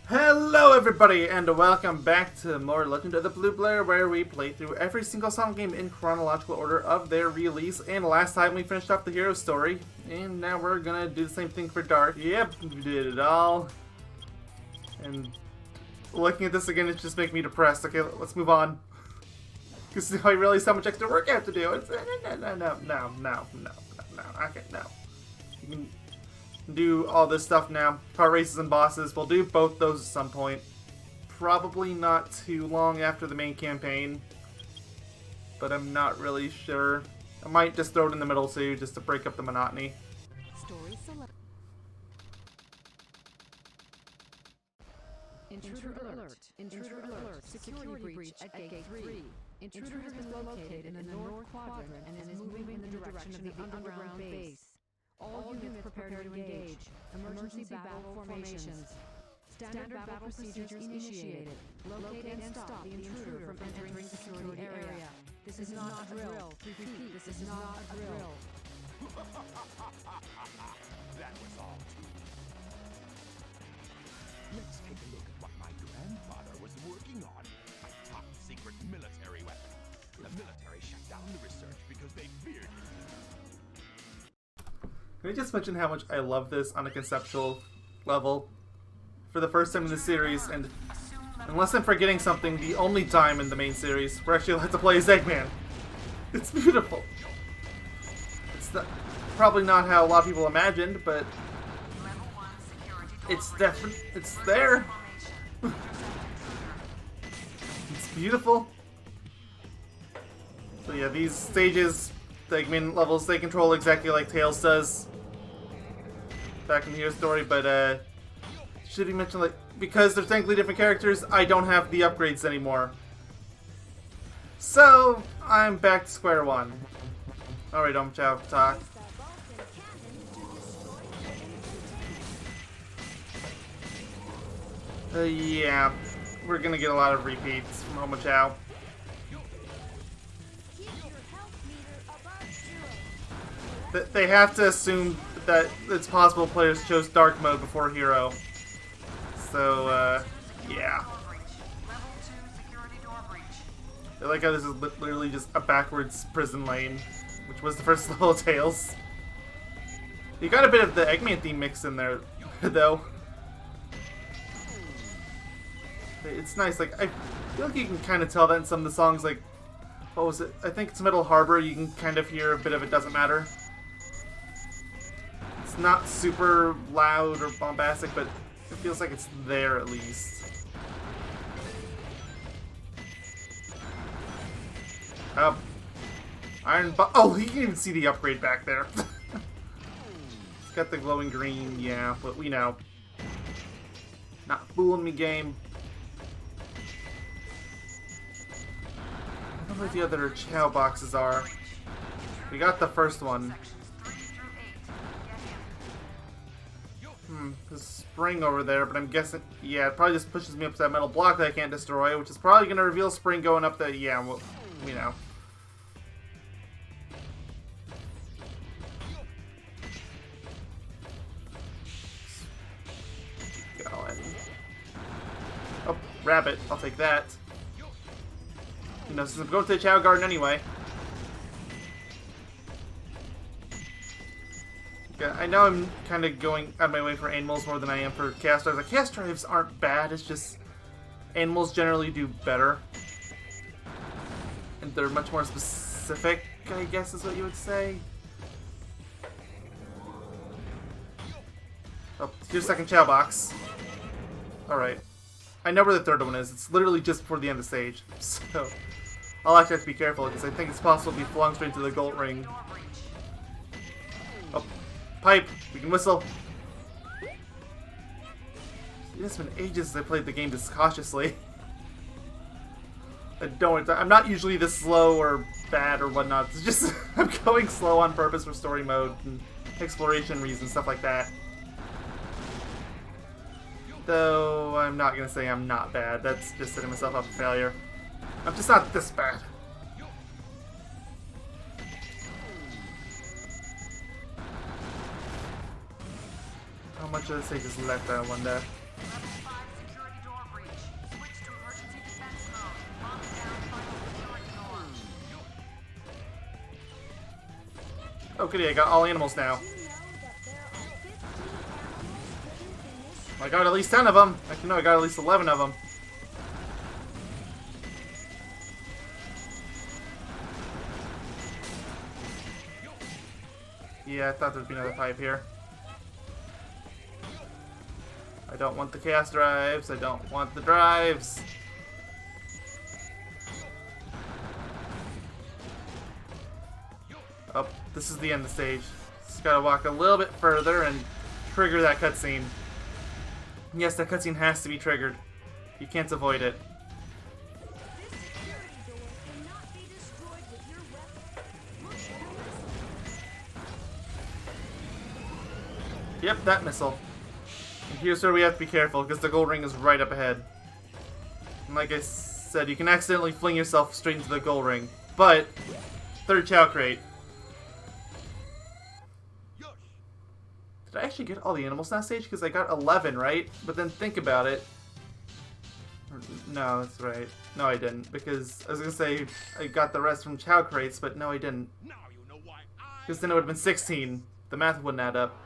Hello everybody and welcome back to more Legend of the Blue Blur, where we play through every single Sonic game in chronological order of their release. And last time we finished off the hero story, and now we're gonna do the same thing for Dark. Yep, we did it all. And looking at this again, it's just making me depressed. Okay, let's move on. Because I realize how much extra work I have to do. It's no. Okay, no. You can do all this stuff now. Car races and bosses. We'll do both those at some point. Probably not too long after the main campaign. But I'm not really sure. I might just throw it in the middle too, just to break up the monotony. Story select. Intruder alert. Intruder alert. Security breach at gate 3. Intruder has been located in the north quadrant and is moving in the direction of the underground base. All units prepare to engage. Emergency battle formations. Standard battle procedures initiated. Locate and stop the intruder from entering the security area. This is not a drill. Repeat, this is not a drill. That was all too. Let's take a look at what my grandfather was working on. A top-secret military weapon. The military shut down the research because they feared it. Can I just mention how much I love this on a conceptual level? For the first time in the series, and unless I'm forgetting something, the only time in the main series we're actually allowed to play as Eggman. It's beautiful. It's probably not how a lot of people imagined, but it's definitely, it's there. It's beautiful. So yeah, these stages, the Eggman levels, they control exactly like Tails does back in the Hero story, but should be mentioned, like, because they're technically different characters, I don't have the upgrades anymore. So I'm back to square one. Alright, Chow talk. Yeah, we're gonna get a lot of repeats from Chow. They have to assume that it's possible players chose Dark Mode before Hero. So, yeah. I like how this is literally just a backwards prison lane, which was the first level of Tails. You got a bit of the Eggman theme mix in there, though. It's nice, like, I feel like you can kind of tell that in some of the songs, like, what was it? I think it's Metal Harbor, you can kind of hear a bit of It Doesn't Matter. It's not super loud or bombastic, but it feels like it's there at least. Oh, you can even see the upgrade back there. It's got the glowing green, yeah, but we know. Not fooling me, game. I don't know what the other Chow boxes are. We got the first one. There's Spring over there, but I'm guessing, yeah, it probably just pushes me up to that metal block that I can't destroy, which is probably going to reveal Spring going up the, yeah, well, we know. Going. Oh, rabbit, I'll take that. You know, since I'm going to the Chow Garden anyway. Yeah, I know I'm kind of going out of my way for animals more than I am for cast drives. Like, cast drives aren't bad, it's just animals generally do better. And they're much more specific, I guess is what you would say. Oh, here's a second Chow box. Alright. I know where the third one is. It's literally just before the end of the stage. So, I'll actually have to be careful, because I think it's possible to be flung straight into the gold ring. Oh. Pipe! We can whistle! It's been ages since I played the game this cautiously. I'm not usually this slow or bad or whatnot. It's just, I'm going slow on purpose for story mode and exploration reasons, stuff like that. Though, I'm not gonna say I'm not bad. That's just setting myself up for failure. I'm just not this bad. How much of the stage is left, I wonder? Oh, goody, I got all animals now. I got at least 10 of them. Actually, no, I got at least 11 of them. Yeah, I thought there'd be another pipe here. I don't want the chaos drives. I don't want the drives. Oh, this is the end of the stage. Just gotta walk a little bit further and trigger that cutscene. Yes, that cutscene has to be triggered. You can't avoid it. Yep, that missile. And here's where we have to be careful, because the gold ring is right up ahead. And like I said, you can accidentally fling yourself straight into the gold ring. But, third Chow Crate. Did I actually get all the animals in that stage? Because I got 11, right? But then think about it. No, that's right. No, I didn't. Because I was going to say I got the rest from Chow Crates, but no, I didn't. Because then it would have been 16. The math wouldn't add up.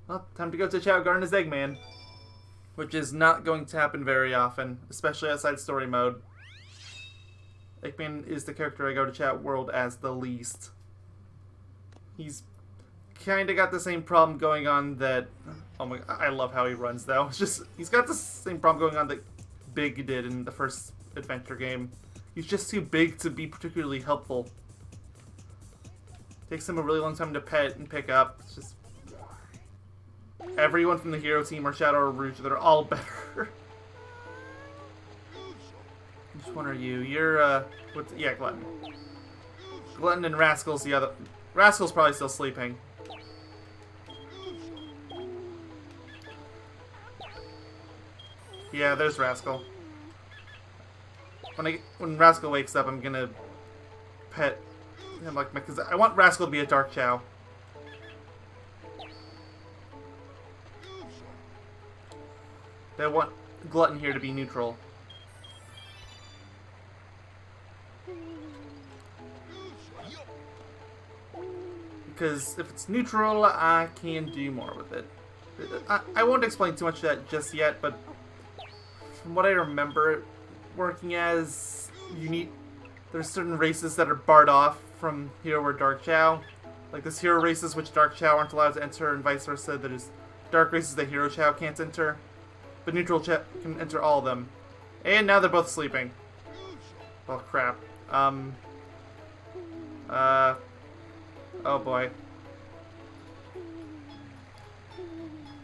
Well, time to go to Chow Garden as Eggman. Which is not going to happen very often, especially outside story mode. Eggman is the character I go to Chow World as the least. He's kind of got the same problem going on that... Oh my... I love how he runs, though. It's just... He's got the same problem going on that Big did in the first adventure game. He's just too big to be particularly helpful. Takes him a really long time to pet and pick up. It's just... Everyone from the hero team or Shadow or Rouge, they're all better. Which one are you? You're, what's... Yeah, Glutton. Glutton and Rascal's the other... Rascal's probably still sleeping. Yeah, there's Rascal. When Rascal wakes up, I'm gonna pet him like because I want Rascal to be a Dark Chow. I want Glutton here to be neutral. Because if it's neutral, I can do more with it. I won't explain too much of that just yet, but from what I remember it working as, there's certain races that are barred off from Hero or Dark Chow. Like there's Hero races which Dark Chow aren't allowed to enter, and vice versa. There's Dark races that Hero Chow can't enter. But Neutral Chow can enter all of them. And now they're both sleeping. Well, crap. Oh boy.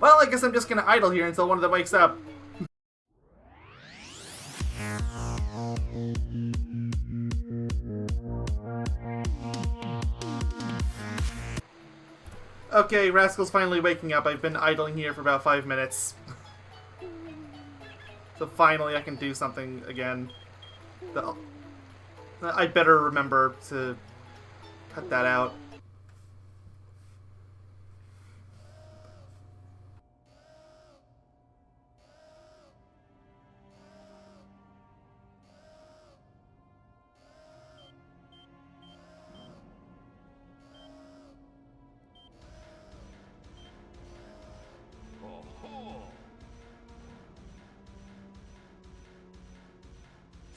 Well, I guess I'm just gonna idle here until one of them wakes up. Okay, Rascal's finally waking up. I've been idling here for about 5 minutes. So finally I can do something again. I better remember to cut that out.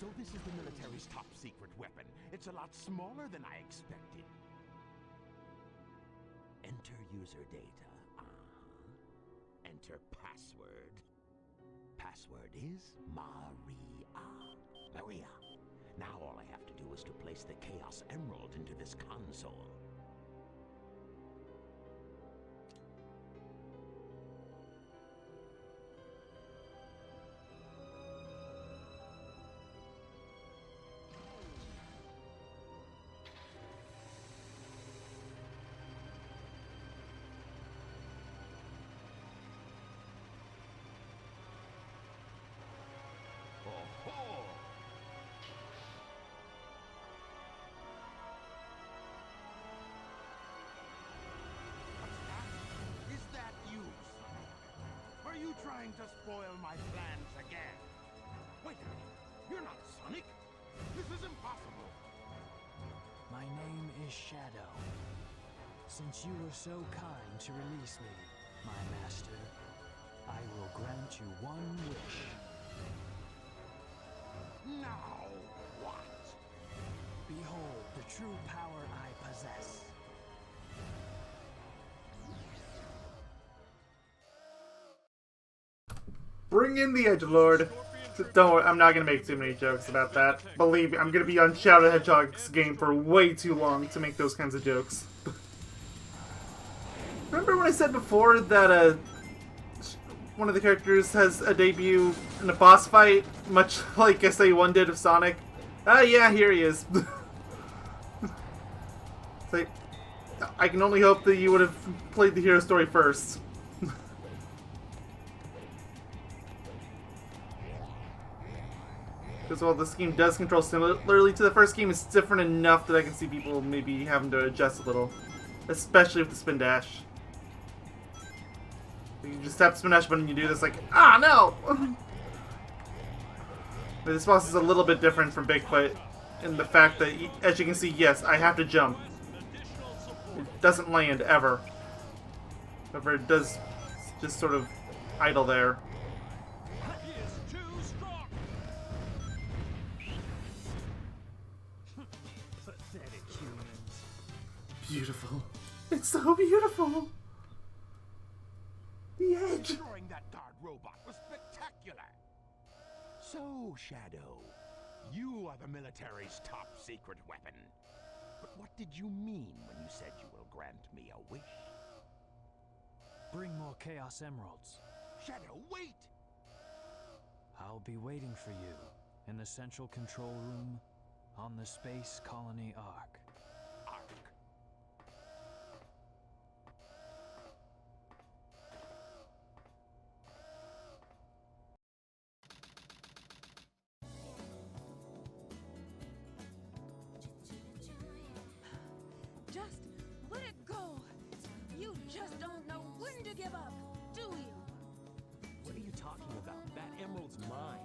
So this is the military's top secret weapon. It's a lot smaller than I expected. Enter user data. Enter password. Password is Maria. Maria. Now all I have to do is to place the Chaos Emerald into this console. Are you trying to spoil my plans again? Wait a minute. You're not Sonic. This is impossible. My name is Shadow. Since you were so kind to release me, my master, I will grant you one wish. Now, what? Behold the true power I possess. Bring in the Edgelord. Don't worry, I'm not gonna make too many jokes about that. Believe me, I'm gonna be on Shadow the Hedgehog's game for way too long to make those kinds of jokes. Remember when I said before that one of the characters has a debut in a boss fight, much like SA1 did of Sonic? Ah, yeah, here he is. It's like, I can only hope that you would have played the hero story first. Because while this game does control similarly to the first game, it's different enough that I can see people maybe having to adjust a little. Especially with the spin dash. You just tap the spin dash button and you do this like, ah, no! But this boss is a little bit different from Bigfoot in the fact that, as you can see, yes, I have to jump. It doesn't land, ever. However, it does just sort of idle there. Beautiful. It's so beautiful. The edge. Destroying that guard robot was spectacular. So, Shadow, you are the military's top secret weapon. But what did you mean when you said you will grant me a wish? Bring more Chaos Emeralds. Shadow, wait! I'll be waiting for you in the central control room on the Space Colony Ark. Ark. Just let it go. You just don't know when to give up, do you? What are you talking about? That emerald's mine.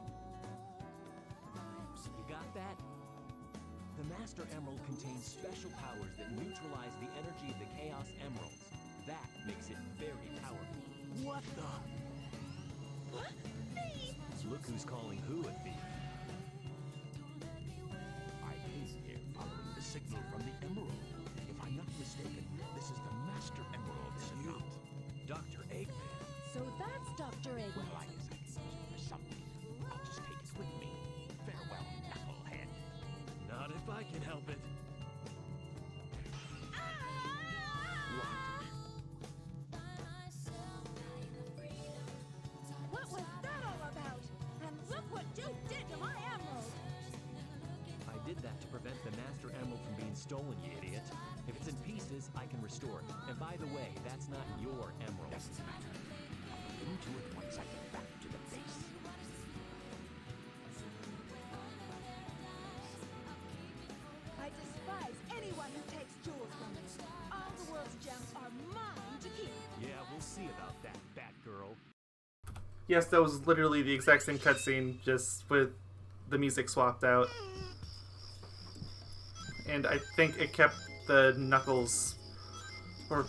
You got that? The Master Emerald contains special powers that neutralize the energy of the Chaos Emeralds. That makes it very powerful. What the? What? Thief! Look who's calling who a thief. I came here following the signal from the Emerald. If I'm not mistaken, this is the Master Emerald, is it not? Dr. Eggman. So that's Dr. Eggman. Well, I guess I can use it for something. I'll just take it with me. Farewell, knucklehead. Not if I can help it. What was that all about? And look what you did to my emerald! I did that to prevent the Master Emerald from being stolen, you idiot. If it's in pieces, I can restore it. And by the way, that's not your emerald. Doesn't matter. I'll into it once I get back to the base. I despise anyone who takes jewels from me. All the world's gems are mine to keep. Yeah, we'll see about that, Batgirl. Yes, that was literally the exact same cutscene, just with the music swapped out. And I think it kept the Knuckles, or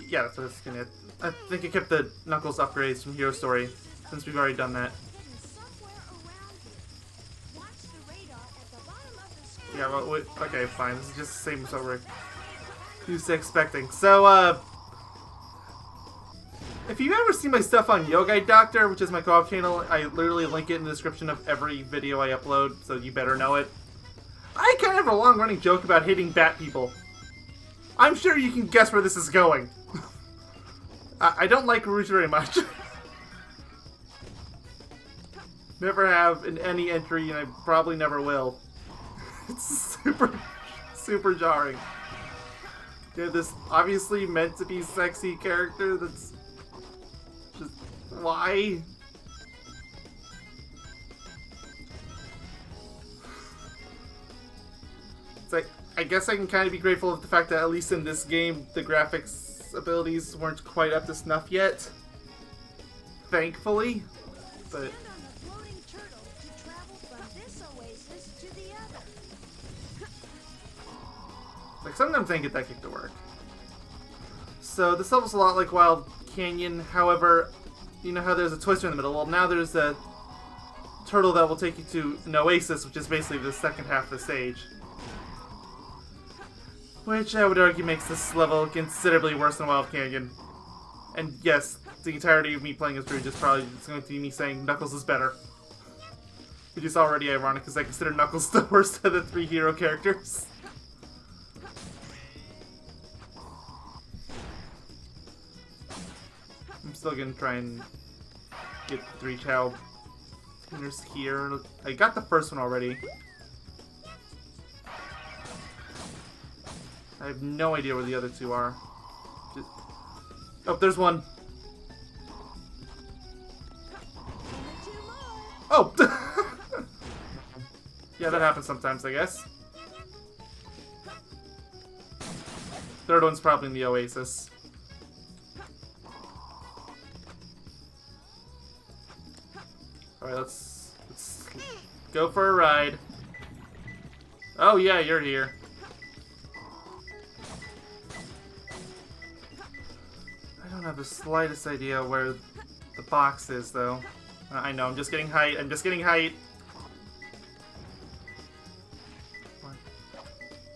yeah, that's what it's gonna. I think it kept the Knuckles upgrades from Hero Story, since we've already done that. Hidden somewhere around here. Watch the radar at the bottom of the screen. Yeah, well, wait, okay, fine. This is just the same as what we're used to expecting. So, if you've ever seen my stuff on Yogai Doctor, which is my co-op channel, I literally link it in the description of every video I upload, so you better know it. I kind of have a long-running joke about hating bat people. I'm sure you can guess where this is going. I don't like Rouge very much. Never have in any entry, and I probably never will. It's super jarring. You have this obviously meant to be sexy character that's just... why? It's like, I guess I can kind of be grateful of the fact that at least in this game, the graphics abilities weren't quite up to snuff yet. Thankfully. But... Stand on the floating turtle to travel from this oasis to the other. Like, sometimes I can get that kick to work. So, this level's a lot like Wild Canyon. However, you know how there's a twister in the middle? Well, now there's a turtle that will take you to an oasis, which is basically the second half of the stage. Which I would argue makes this level considerably worse than Wild Canyon. And yes, the entirety of me playing as Rouge is probably just going to be me saying Knuckles is better. Which is already ironic, because I consider Knuckles the worst of the 3 hero characters. I'm still going to try and get 3 Chao winners here. I got the first one already. I have no idea where the other 2 are. Oh, there's one. Oh! Yeah, that happens sometimes, I guess. Third one's probably in the oasis. Alright, let's go for a ride. Oh yeah, you're here. I don't have the slightest idea where the box is, though. I know, I'm just getting height. I'm just getting height.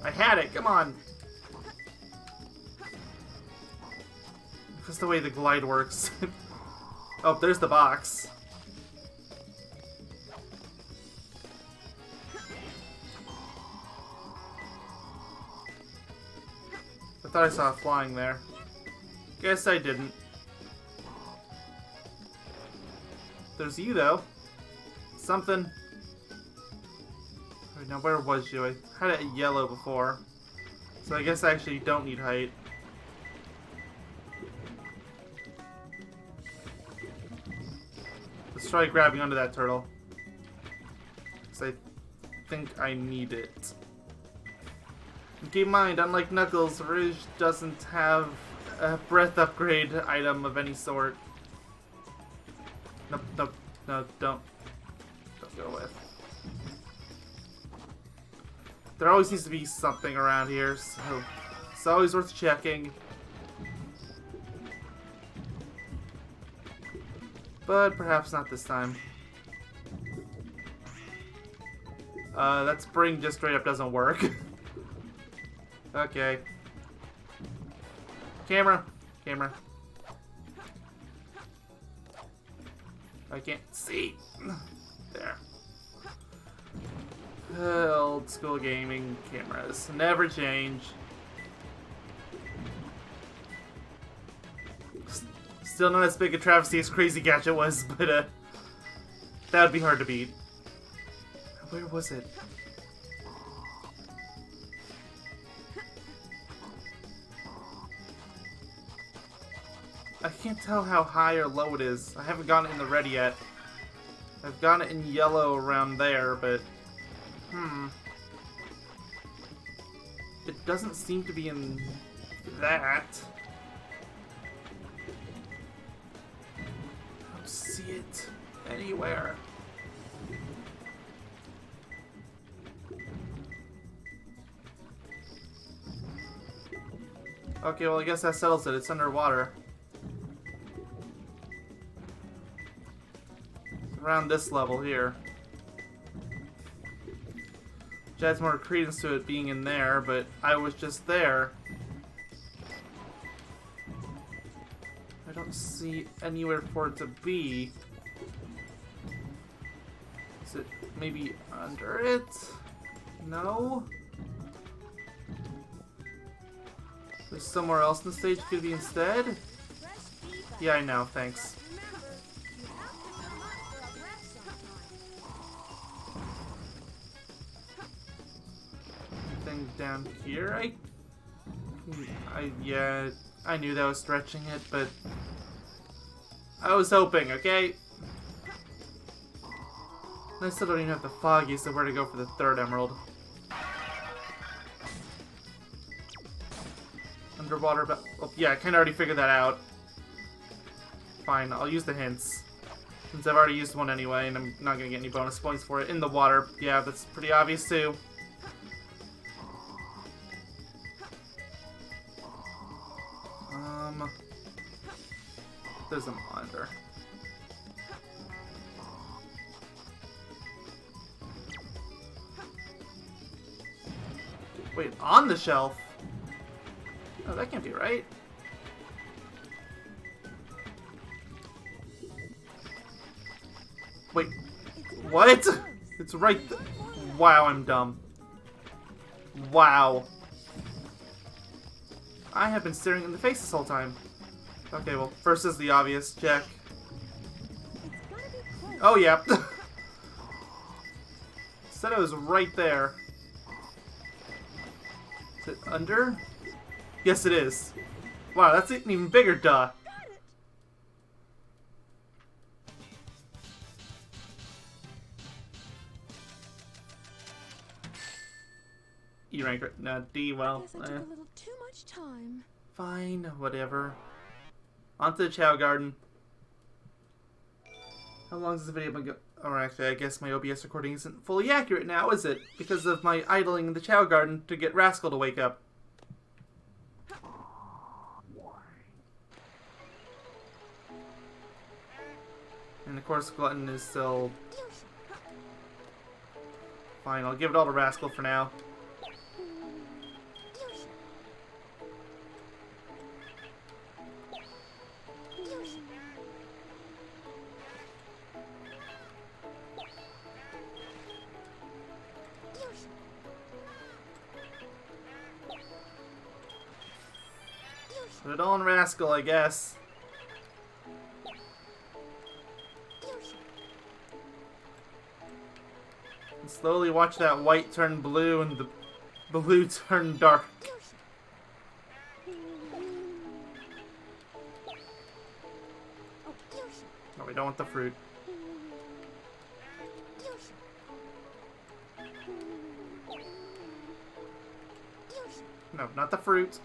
I had it, come on! Just the way the glide works. Oh, there's the box. I thought I saw it flying there. Guess I didn't. There's you, though. Something. Wait, now where was you? I had it at yellow before. So I guess I actually don't need height. Let's try grabbing onto that turtle. Because I think I need it. And keep in mind, unlike Knuckles, Rouge doesn't have a breath upgrade item of any sort. Nope, nope, no, don't go with. There always needs to be something around here, so it's always worth checking. But perhaps not this time. That spring just straight up doesn't work. Okay. Camera. Camera. I can't see. There. Old school gaming cameras. Never change. Still not as big a travesty as Crazy Gadget was, but that would be hard to beat. Where was it? I can't tell how high or low it is. I haven't gotten it in the red yet. I've gotten it in yellow around there, but... It doesn't seem to be in that. I don't see it anywhere. Okay, well I guess that settles it. It's underwater. Around this level here. Which adds more credence to it being in there, but I was just there. I don't see anywhere for it to be. Is it maybe under it? No? There's somewhere else in the stage could be instead? Yeah, I know, thanks. Down here, yeah, I knew that was stretching it, but I was hoping, okay? I still don't even have the foggiest of where to go for the third emerald. Underwater, but well, yeah, I kind of already figured that out. Fine, I'll use the hints. Since I've already used one anyway, and I'm not going to get any bonus points for it. In the water, yeah, that's pretty obvious too. there's a monitor. Wait, on the shelf? Oh, that can't be right. Wait, what? It's right th- Wow, I'm dumb. Wow. I have been staring in the face this whole time. Okay, well, first is the obvious. Check. Oh, yeah. Said it was right there. Is it under? Yes, it is. Wow, that's an even bigger duh. E rank, no, D, well, Guess I took a little too much time. fine, whatever. On to the Chow Garden. How long has this video been go- Or actually, I guess my OBS recording isn't fully accurate now, is it? Because of my idling in the Chow Garden to get Rascal to wake up. And of course, Glutton is still... Fine, I'll give it all to Rascal for now. Put it all on Rascal, I guess. And slowly watch that white turn blue and the blue turn dark. No, we don't want the fruit. No, not the fruit.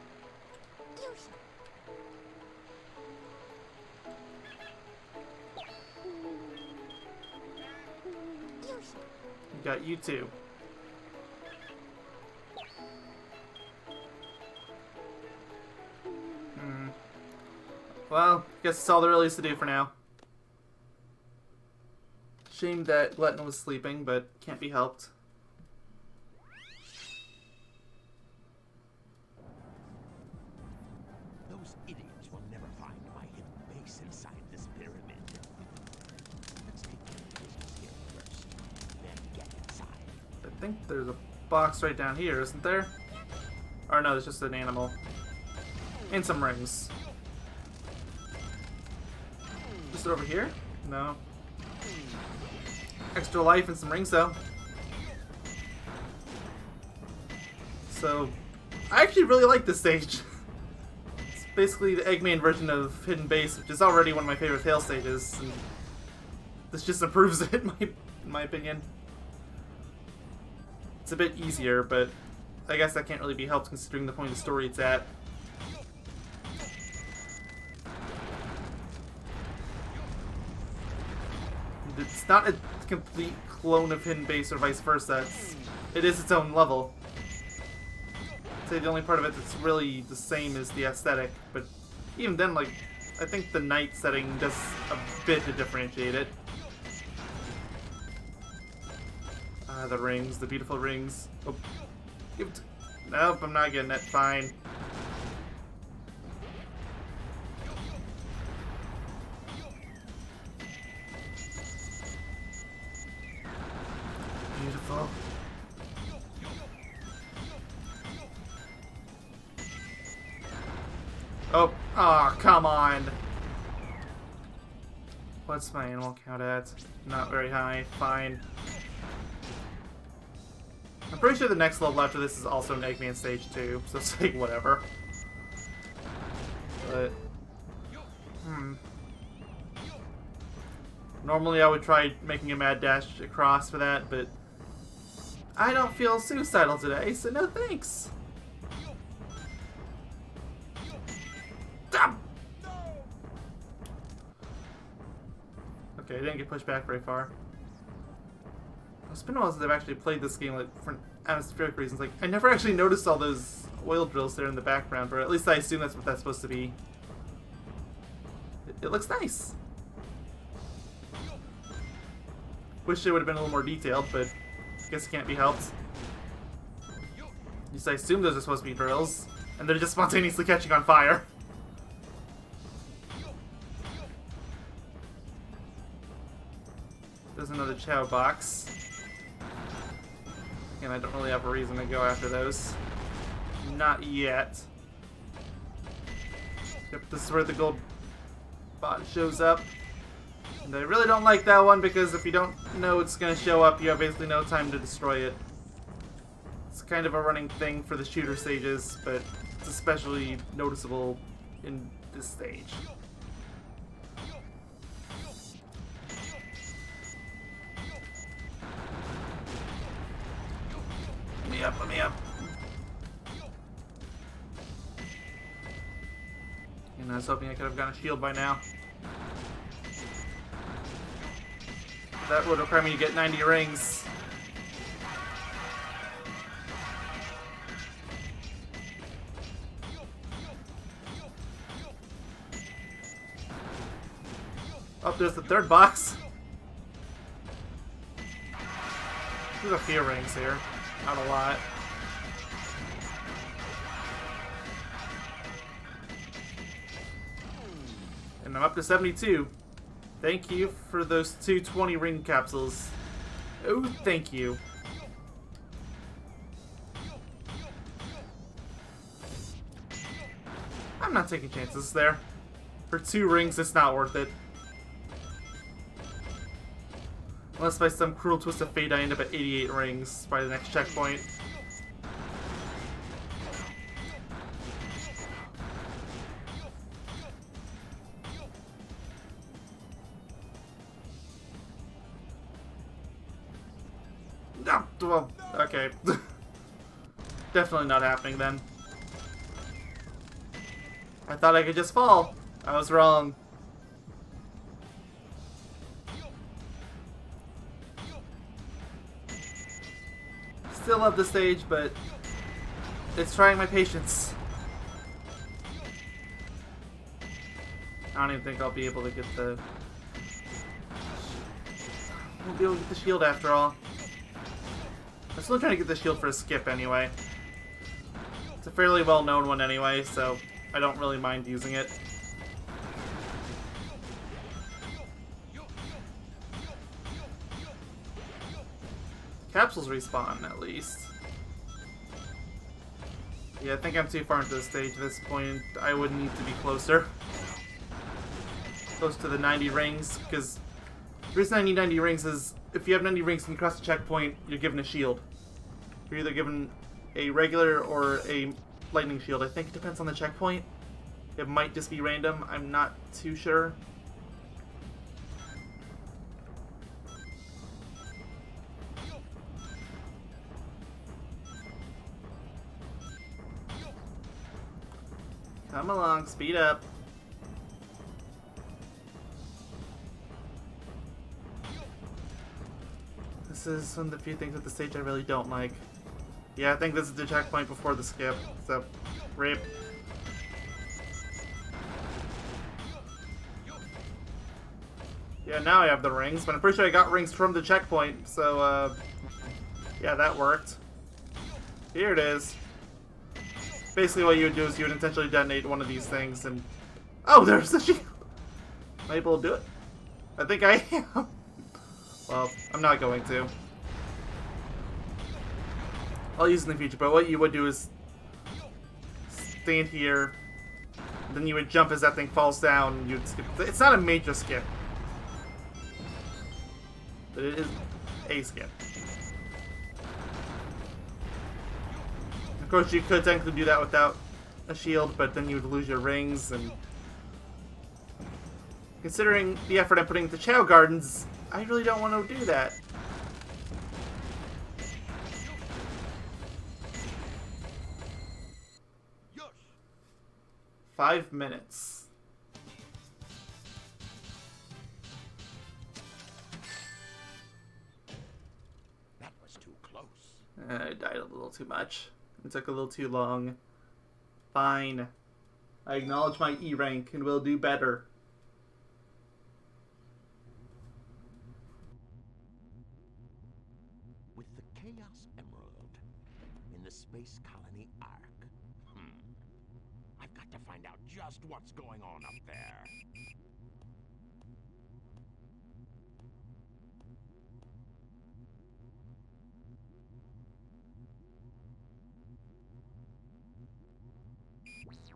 We got you too. Well, guess that's all there really is to do for now. Shame that Glutton was sleeping, but can't be helped. Those idiots will never find my hidden base inside this pyramid. Let's take care of business here first, then get inside. I think there's a box right down here, isn't there? Or no, it's just an animal. And some rings. Just over here? No. Extra life and some rings, though. So, I actually really like this stage. It's basically the Eggman version of Hidden Base, which is already one of my favorite Tail stages. And this just improves it, in my opinion. It's a bit easier, but I guess that can't really be helped considering the point of the story it's at. It's not a complete clone of Hidden Base or vice versa. It is its own level. I'd say the only part of it that's really the same is the aesthetic, but even then, like, I think the night setting does a bit to differentiate it. The rings, the beautiful rings. Oh, give it. Nope, I'm not getting it. Fine. Beautiful. Oh, aw, come on. What's my animal count at? Not very high. Fine. I'm pretty sure the next level after this is also an Eggman stage 2, so it's like, whatever. But, normally I would try making a mad dash across for that, but I don't feel suicidal today, so no thanks. Damn! Okay, I didn't get pushed back very far. It's been a while since I've actually played this game, like, for atmospheric reasons. Like, I never actually noticed all those oil drills there in the background, or at least I assume that's what that's supposed to be. it looks nice. Wish it would have been a little more detailed, but I guess it can't be helped. At least I assume those are supposed to be drills, and they're just spontaneously catching on fire. There's another Chow box. And I don't really have a reason to go after those. Not yet. Yep, this is where the gold bot shows up. And I really don't like that one because if you don't know it's going to show up, you have basically no time to destroy it. It's kind of a running thing for the shooter stages, but it's especially noticeable in this stage. Let me up. And I was hoping I could have gotten a shield by now. That would require me to get 90 rings. Oh, there's the third box. There's a few rings here. Not a lot. And I'm up to 72. Thank you for those 220 ring capsules. Oh, thank you. I'm not taking chances there. For 2 rings, it's not worth it. Unless by some cruel twist of fate I end up at 88 rings by the next checkpoint. No, well, okay. Definitely not happening then. I thought I could just fall. I was wrong. Still love the stage, but it's trying my patience. I don't even think I'll be able to get the... Won't be able to get the shield after all. I'm still trying to get the shield for a skip anyway. It's a fairly well-known one anyway, so I don't really mind using it. Capsules respawn, at least. Yeah, I think I'm too far into the stage at this point. I would need to be closer. Close to the 90 rings, because the reason I need 90 rings is if you have 90 rings and you cross the checkpoint, you're given a shield. You're either given a regular or a lightning shield. I think it depends on the checkpoint. It might just be random. I'm not too sure. Come along, speed up. This is one of the few things with the stage I really don't like. Yeah, I think this is the checkpoint before the skip, so rip. Yeah, now I have the rings, but I'm pretty sure I got rings from the checkpoint, so yeah, that worked. Here it is. Basically what you would do is you would intentionally detonate one of these things and... Oh, there's the shield! Am I able to do it? I think I am. Well, I'm not going to. I'll use it in the future, but what you would do is stand here, then you would jump as that thing falls down, and you'd skip. It's not a major skip, but it is a skip. Of course, you could technically do that without a shield, but then you would lose your rings, and considering the effort I'm putting into Chow Gardens, I really don't want to do that. Yush! 5 minutes. That was too close. I died a little too much. It took a little too long. Fine. I acknowledge my E rank and will do better. Chaos Emerald in the Space Colony Ark. I've got to find out just what's going on up there.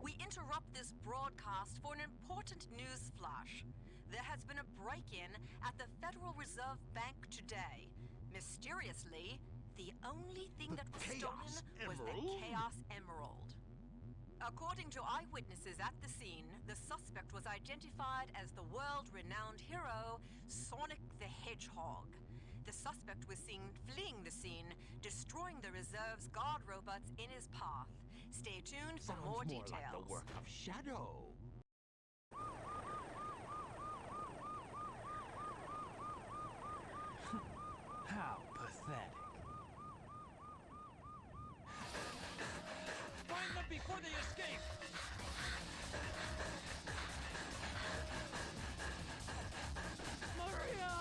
We interrupt this broadcast for an important news flash. There has been a break-in at the Federal Reserve Bank today. Mysteriously, the only thing that was stolen was the Chaos Emerald. According to eyewitnesses at the scene, the suspect was identified as the world-renowned hero, Sonic the Hedgehog. The suspect was seen fleeing the scene, destroying the reserve's guard robots in his path. Stay tuned for more details. Like the work of Shadow. How pathetic. Find them before they escape! Maria!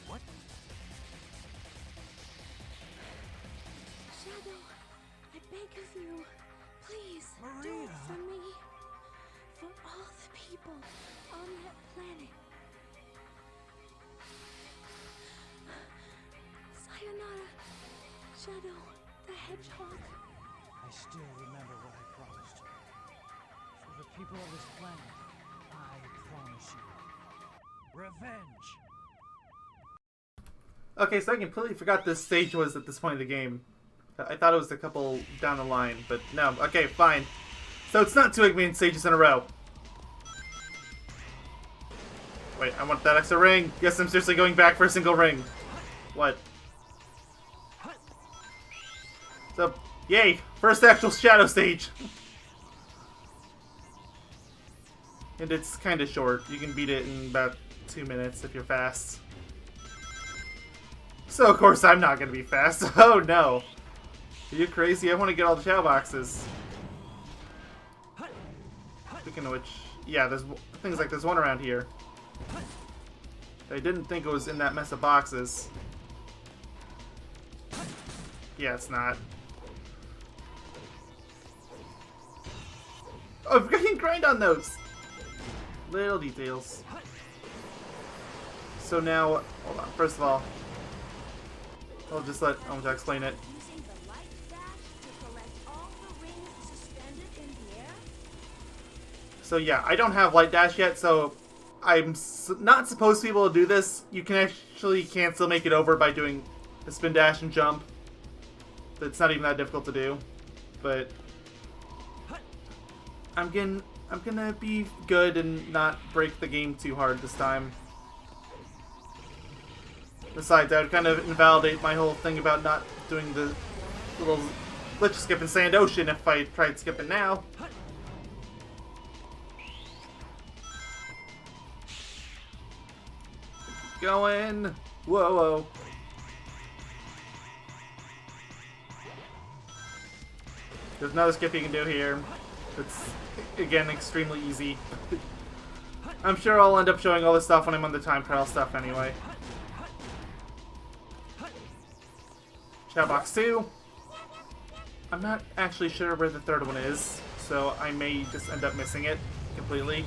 What? Shadow, I beg of you, please, do Maria. it for me. For all the people on that planet. Sayonara, Shadow, the Hedgehog. I still remember what I promised you. For the people of this planet, I promise you revenge. Okay, so I completely forgot this stage was at this point in the game. I thought it was a couple down the line, but no. Okay, fine. So it's not 2 Eggman stages in a row. Wait, I want that extra ring. Yes, I'm seriously going back for a single ring. What? So, yay! First actual Shadow stage! And it's kind of short. You can beat it in about 2 minutes if you're fast. So, of course, I'm not going to be fast. Oh, no. Are you crazy? I want to get all the Shadow boxes. Speaking of which, yeah, there's things like there's one around here. I didn't think it was in that mess of boxes. Yeah, it's not. Oh, I can grind on those! Little details. So now, hold on, first of all, I'll just let Omja explain it. Using the light dash to collect all the rings suspended in the air? So yeah, I don't have Light Dash yet, so I'm not supposed to be able to do this. You can still make it over by doing the spin dash and jump. It's not even that difficult to do, but I'm gonna be good and not break the game too hard this time. Besides, that would kind of invalidate my whole thing about not doing the little glitch skip in Sand Ocean if I tried skipping now. Going. Whoa, whoa. There's another skip you can do here. It's, again, extremely easy. I'm sure I'll end up showing all this stuff when I'm on the time trial stuff anyway. Shadow Box 2. I'm not actually sure where the third one is, so I may just end up missing it completely.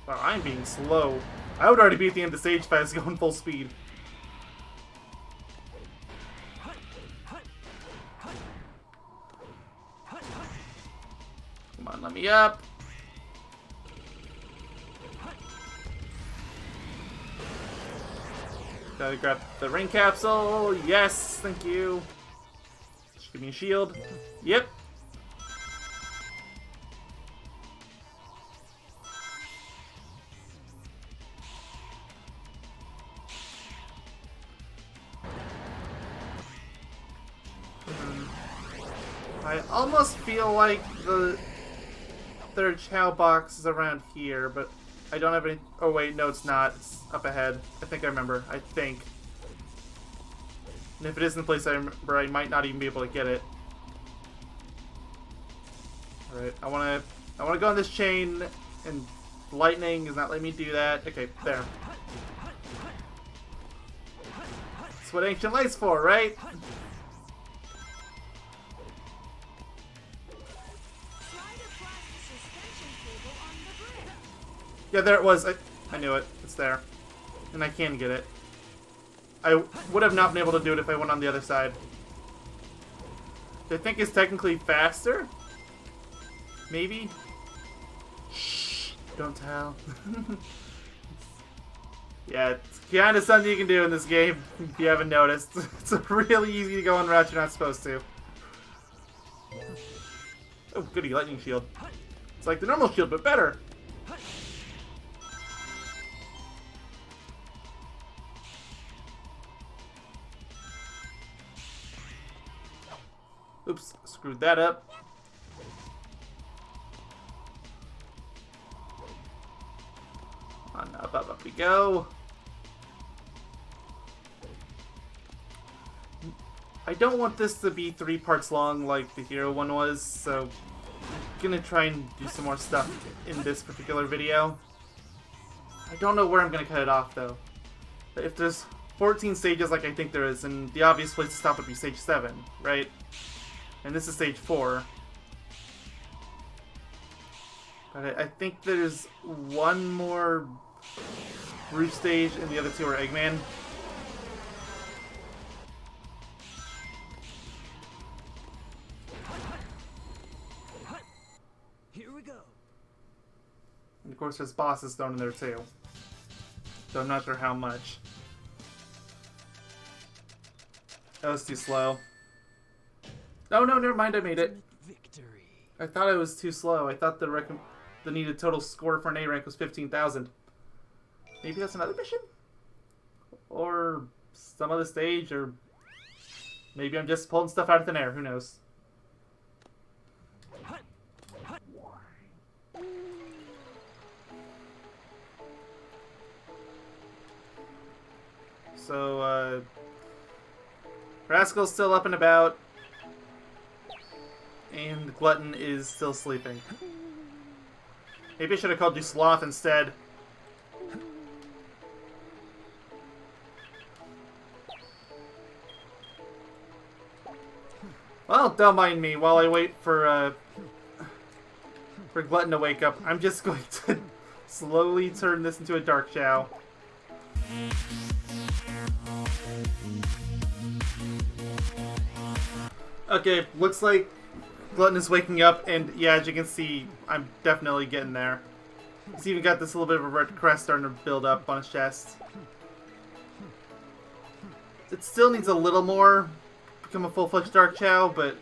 Wow, I'm being slow. I would already be at the end of the stage if I was going full speed. Come on, let me up. Gotta grab the ring capsule. Yes, thank you. Just give me a shield. Yep. I almost feel like the third Chow box is around here, but I don't have any... Oh wait, no it's not. It's up ahead. I think I remember. I think. And if it is in the place I remember, I might not even be able to get it. Alright, I wanna go on this chain and lightning is not letting me do that. Okay, there. That's what Ancient Light's for, right? Try to blast the suspension cable on the bridge. Yeah, there it was. I knew it. It's there. And I can get it. I would have not been able to do it if I went on the other side. I think it's technically faster? Maybe? Shh, don't tell. Yeah, it's kind of something you can do in this game, if you haven't noticed. It's really easy to go on routes you're not supposed to. Oh, goody, lightning shield. It's like the normal shield, but better. Oops, screwed that up. On up we go. I don't want this to be 3 parts long like the hero one was, so I'm gonna try and do some more stuff in this particular video. I don't know where I'm gonna cut it off though. If there's 14 stages like I think there is, and the obvious place to stop would be stage 7, right? And this is stage 4. But I think there's one more Rouge stage, and the other 2 are Eggman. Here we go. And of course there's bosses thrown in there too. So I'm not sure how much. That was too slow. Oh no, never mind, I made it. Victory. I thought it was too slow. I thought the needed total score for an A rank was 15,000. Maybe that's another mission? Or some other stage, or maybe I'm just pulling stuff out of thin air, who knows. So, Rascal's still up and about. And Glutton is still sleeping. Maybe I should have called you Sloth instead. Well, don't mind me while I wait for Glutton to wake up. I'm just going to slowly turn this into a Dark Chow. Okay, looks like Glutton is waking up, and yeah, as you can see, I'm definitely getting there. He's even got this little bit of a red crest starting to build up on his chest. It still needs a little more to become a full-fledged Dark Chow, but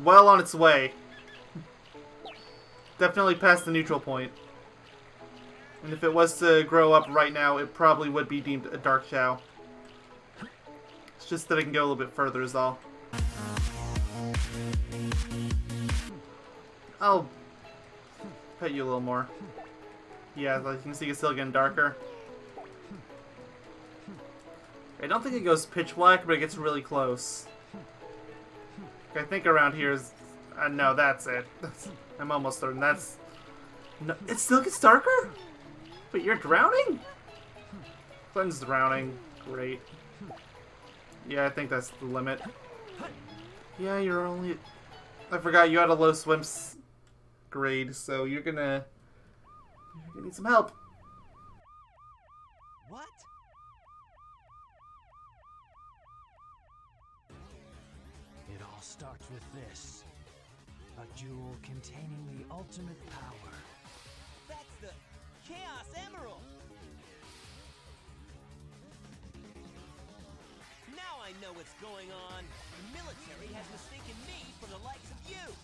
well on its way. Definitely past the neutral point. And if it was to grow up right now, it probably would be deemed a Dark Chow. It's just that it can go a little bit further is all. I'll pet you a little more. Yeah, like you can see it's still getting darker. I don't think it goes pitch black, but it gets really close. I think around here is... no, that's it. I'm almost certain. That's... No, it still gets darker? But you're drowning? Glutton's drowning. Great. Yeah, I think that's the limit. Yeah, you're only... I forgot you had a low swim grade, so you're gonna need some help. What? It all starts with this. A jewel containing the ultimate power. That's the Chaos Emerald! Now I know what's going on. The military has mistaken me for the likes of you.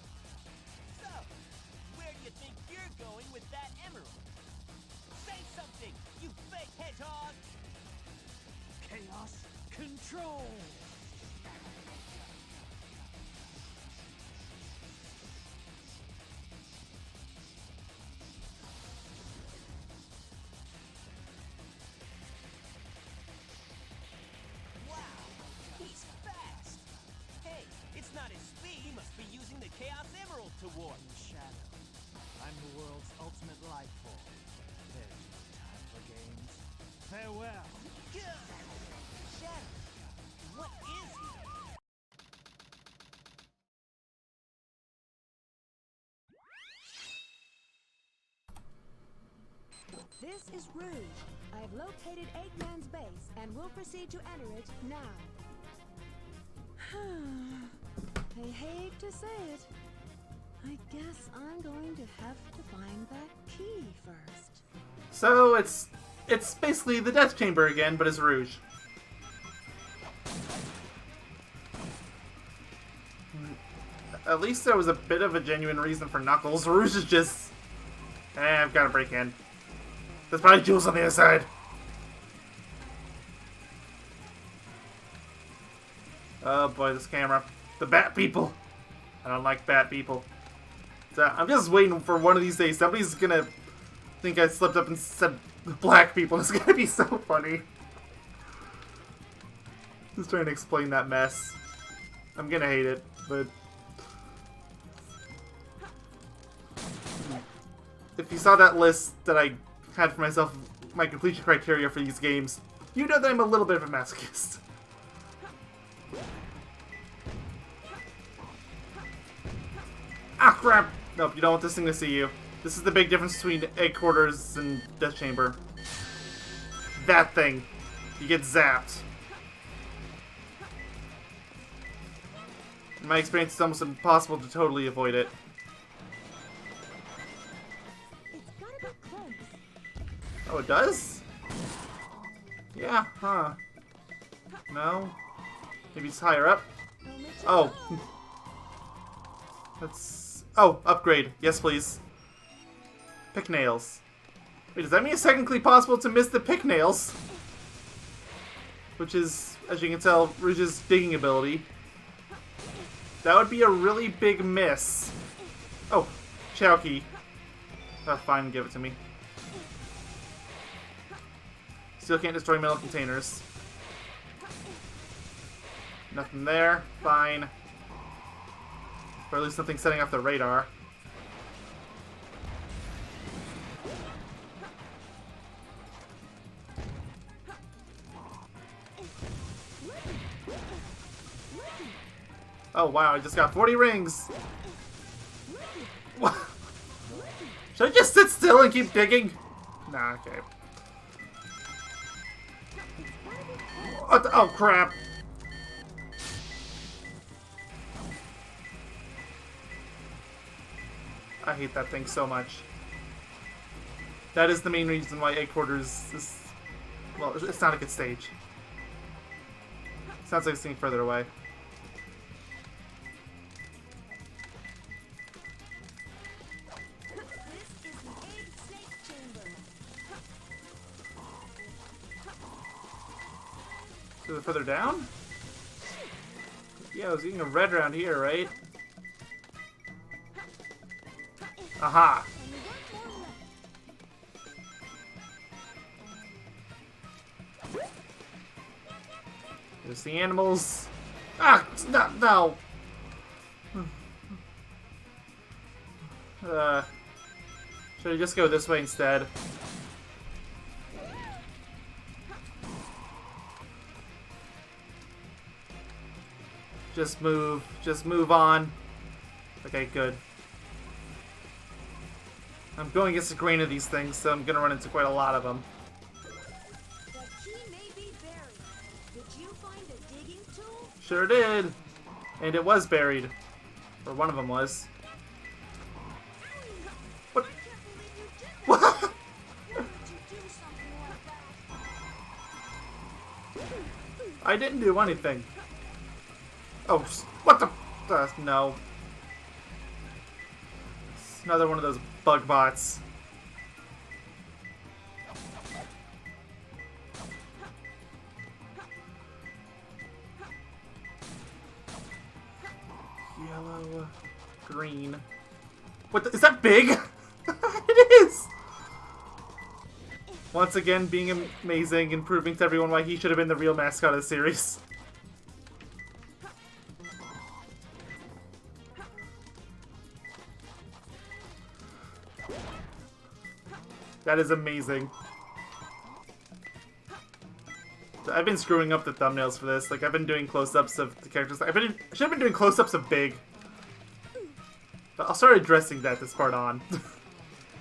So, where do you think you're going with that emerald? Say something, you fake hedgehog! Chaos control! Wow, he's fast! Hey, it's not his speed, he must be using the Chaos Emerald to warp. Shadow. I'm the world's ultimate life form. This is Rouge. I've located Eggman's base and will proceed to enter it now. I hate to say it. I guess I'm going to have to find that key first. So it's basically the Death Chamber again, but it's Rouge. At least there was a bit of a genuine reason for Knuckles. Rouge is just... I've got to break in. There's probably jewels on the other side. Oh boy, this camera. The bat people. I don't like bat people. So I'm just waiting for one of these days. Somebody's gonna think I slipped up and said black people. It's gonna be so funny. Just trying to explain that mess. I'm gonna hate it, but... If you saw that list that I had for myself, my completion criteria for these games, you know that I'm a little bit of a masochist. Ah, crap! Nope, you don't want this thing to see you. This is the big difference between egg quarters and Death Chamber. That thing. You get zapped. In my experience, it's almost impossible to totally avoid it. Oh, it does? Yeah, huh. No? Maybe it's higher up? Oh. Let's... Oh, upgrade. Yes, please. Pick nails. Wait, does that mean it's technically possible to miss the pick nails? Which is, as you can tell, Rouge's digging ability. That would be a really big miss. Oh, Chowkey. Oh, fine, give it to me. Still can't destroy metal containers. Nothing there. Fine. Or at least nothing setting off the radar. Oh wow, I just got 40 rings! What? Should I just sit still and keep digging? Nah, okay. What the, oh crap! I hate that thing so much. That is the main reason why Egg Quarters is... Well, it's not a good stage. Sounds like it's getting further away. So further down? Yeah, I was eating a red around here, right? Aha! There's the animals. Ah! No! Should I just go this way instead? Just move on. Okay, good. I'm going against the grain of these things, so I'm gonna run into quite a lot of them. The key may be buried. Did you find a digging tool? Sure did! And it was buried. Or one of them was. What? What? Why would you do something like that? I didn't do anything. Oh, what the? No. It's another one of those bug bots. Yellow, green. What the, is that big? It is! Once again, being amazing and proving to everyone why he should have been the real mascot of the series. That is amazing. I've been screwing up the thumbnails for this. Like, I've been doing close-ups of the characters. I should have been doing close-ups of Big. But I'll start addressing that this part on.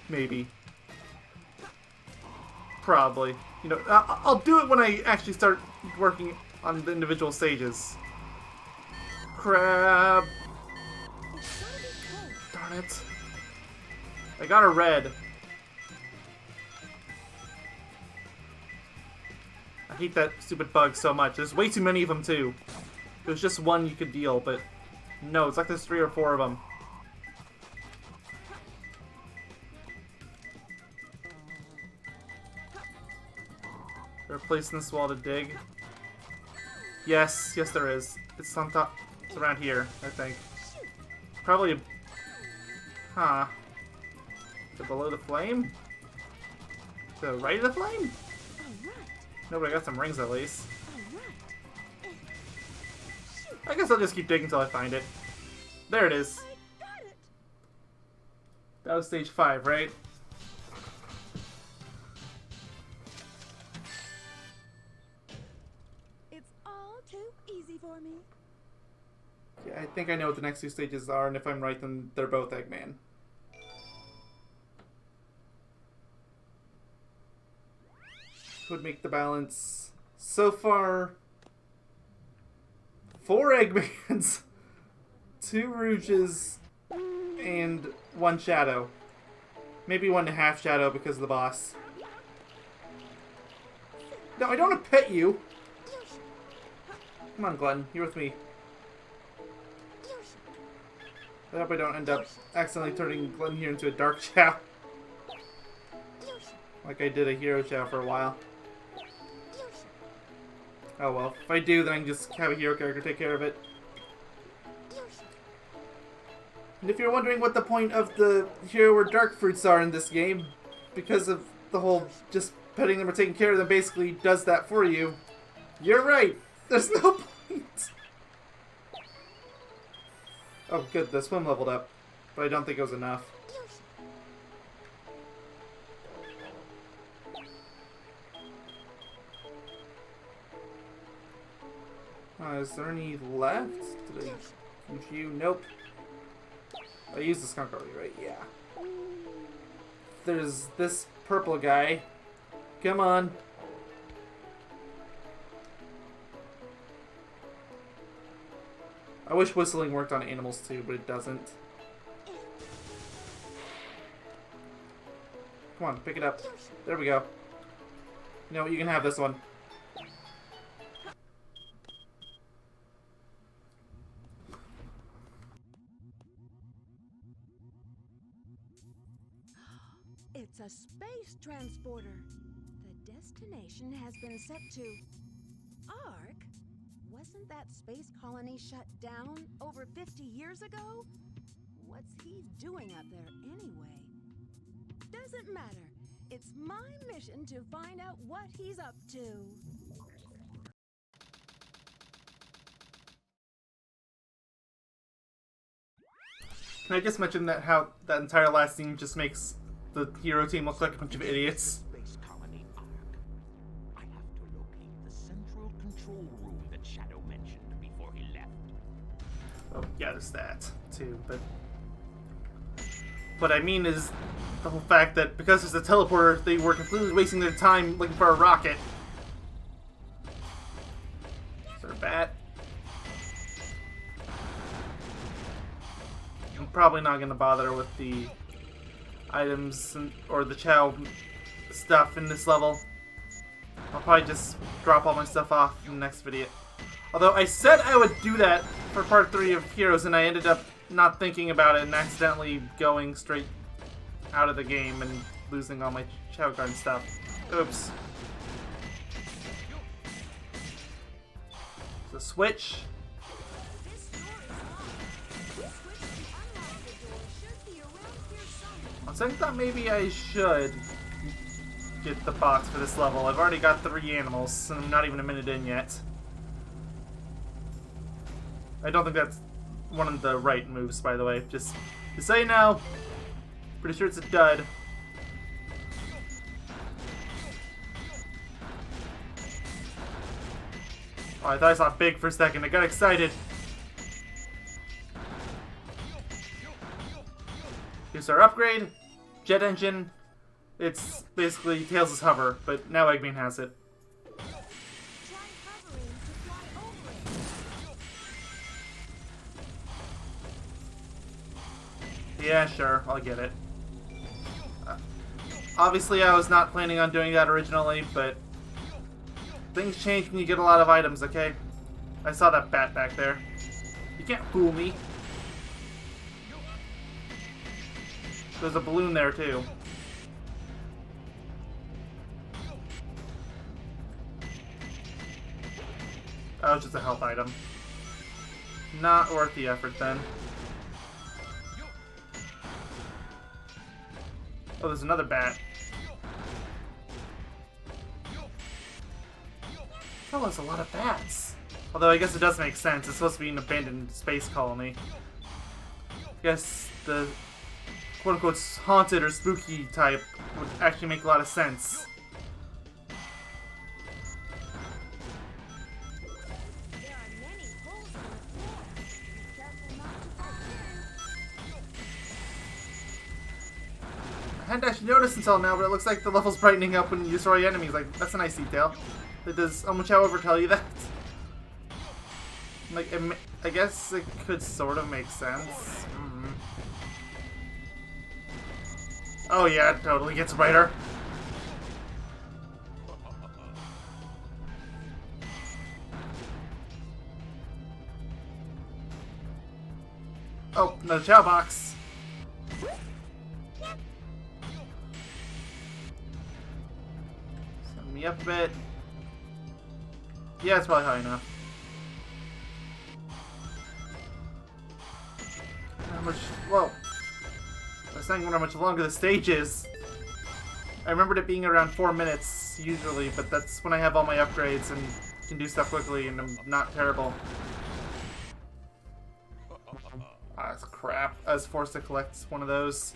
Maybe. Probably. You know, I'll do it when I actually start working on the individual stages. Crap. Darn it. I got a red. I hate that stupid bug so much. There's way too many of them, too. If it was just one, you could deal, but no, it's like there's 3 or 4 of them. Is there a place in this wall to dig? Yes, yes there is. It's on top. It's around here, I think. Probably. Huh. Is it below the flame? To the right of the flame? No, but I got some rings at least. I guess I'll just keep digging until I find it. There it is. That was stage 5, right? It's all too easy for me. Yeah, I think I know what the next 2 stages are, and if I'm right, then they're both Eggman. Would make the balance so far 4 Eggmans, 2 Rouges, and 1 Shadow. Maybe 1.5 Shadow because of the boss. No, I don't want to pet you. Come on, Glenn, you're with me. I hope I don't end up accidentally turning Glenn here into a Dark Chow. Like I did a Hero Chow for a while. Oh well, if I do, then I can just have a hero character take care of it. And if you're wondering what the point of the hero or dark fruits are in this game, because of the whole just petting them or taking care of them basically does that for you, you're right! There's no point! Oh good, the swim leveled up, but I don't think it was enough. Is there any left? Did I use you? Nope. I used the skunk already, right? Yeah. There's this purple guy. Come on. I wish whistling worked on animals too, but it doesn't. Come on, pick it up. There we go. You know what, you can have this one. It's a space transporter. The destination has been set to Ark? Wasn't that space colony shut down over 50 years ago? What's he doing up there anyway? Doesn't matter. It's my mission to find out what he's up to. Can I just mention that how that entire last scene just makes the hero team look like a bunch of idiots? Space colony Ark. I have to locate the central control room that Shadow mentioned before he left. Oh, yeah, there's that, too, but... What I mean is the whole fact that because there's a teleporter, they were completely wasting their time looking for a rocket. Is there a bat? I'm probably not going to bother with the items or the Chow stuff in this level. I'll probably just drop all my stuff off in the next video. Although I said I would do that for part 3 of Heroes, and I ended up not thinking about it and accidentally going straight out of the game and losing all my Chow Garden stuff. Oops. The switch. I think that maybe I should get the box for this level. I've already got 3 animals, and I'm not even a minute in yet. I don't think that's one of the right moves, by the way. Just to say no. Pretty sure it's a dud. Oh, I thought I saw Big for a second. I got excited. Here's our upgrade. Jet engine. It's basically Tails' hover, but now Eggman has it. Try hovering to fly over it. Yeah, sure, I'll get it. Obviously, I was not planning on doing that originally, but things change when you get a lot of items, okay? I saw that bat back there. You can't fool me. There's a balloon there, too. That was just a health item. Not worth the effort, then. Oh, there's another bat. Oh, there's a lot of bats. Although I guess it does make sense. It's supposed to be an abandoned space colony. I guess the quote-unquote haunted or spooky type would actually make a lot of sense. There are many holes in the floor. Be careful not to fall in. I hadn't actually noticed until now, but it looks like the level's brightening up when you destroy enemies. Like, that's a nice detail. Does Omochao ever tell you that? Like, I guess it could sort of make sense. Oh yeah, it totally gets brighter. Oh, another Chow box. Send me up a bit. Yeah, it's probably high enough. How much? Whoa. I was saying how much longer the stage is. I remembered it being around 4 minutes usually, but that's when I have all my upgrades and can do stuff quickly and I'm not terrible. Ah, that's crap. I was forced to collect one of those.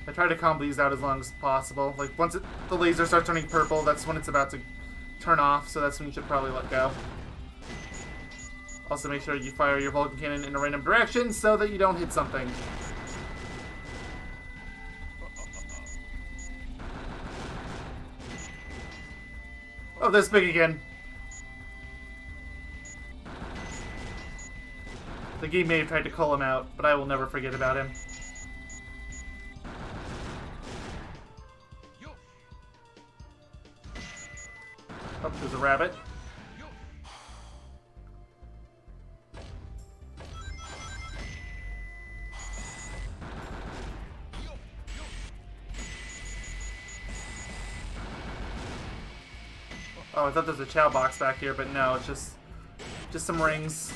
I try to combo these out as long as possible. Like, once the laser starts turning purple, that's when it's about to turn off, so that's when you should probably let go. Also, make sure you fire your Vulcan Cannon in a random direction so that you don't hit something. Oh, this big again. The game may have tried to call him out, but I will never forget about him. Oh, there's a rabbit. Oh, I thought there was a Chow box back here, but no, it's just some rings.